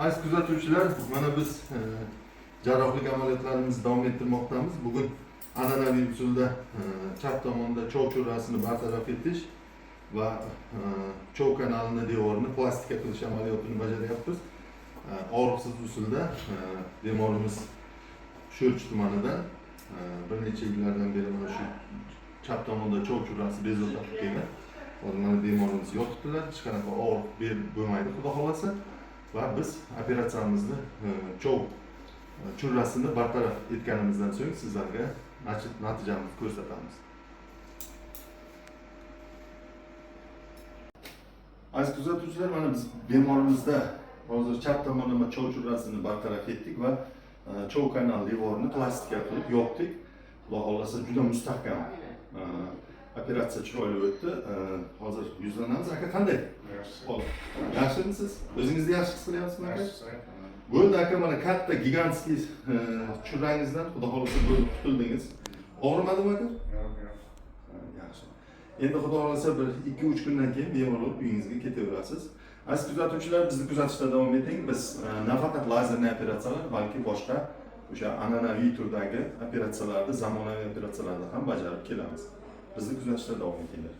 Aziz kuzatuvchilar, mana biz jarrohlik amaliyotlarimizni davom ettirmoqdamiz. Bugun an'anaviy usulda chap tomonda chov churrasini bartaraf etish va chov kanalini devorini plastika qilish amaliyotini bajaryapmiz. Og'riqsiz usulda bemorimiz Sho'rchi tumanidan bir necha yillardan beri mana shu chap tomonda chov churrasi bezovta qilib kelgan. Hozir mana bemorimiz yotibdilar, hech qanaqa og'riq bo'lmaydi xudo xolasa. Va biz operatsiyamizni chov churrasini bartaraf etganimizdan so'ng sizlarga natijamizni ko'rsatamiz. Aziz kuzatuvchilar, mana biz bemorimizda hozir chap tomonlama chov churrasini bartaraf etdik va chov kanal devorini plastika qilib yopdik. Xudo xolasa juda mustahkam. Operatsiya chiroyli o'tdi. Hozir yuzlanamiz. Aka qanday? Yaxshimisiz? O'zingizni yaxshi his qilyapsizmi aka? Bo'ldi aka, mana katta gigantskiy churrangizdan xudo xolasa bo'lib qutuldingiz. Og'rimadimi aka? Yo'q. Yaxshi. Endi xudo xolasa bir 2-3 kundan keyin bemalol uyingizga ketaverasiz. Aziz kuzatuvchilar, bizni kuzatishda davom eting. Biz nafaqat lazerli operatsiyalar, balki boshqa o'sha an'anaviy turdagi operatsiyalarni, zamonaviy operatsiyalarni ham bajarib kelamiz. Bizni kuzatishda davom etinglar.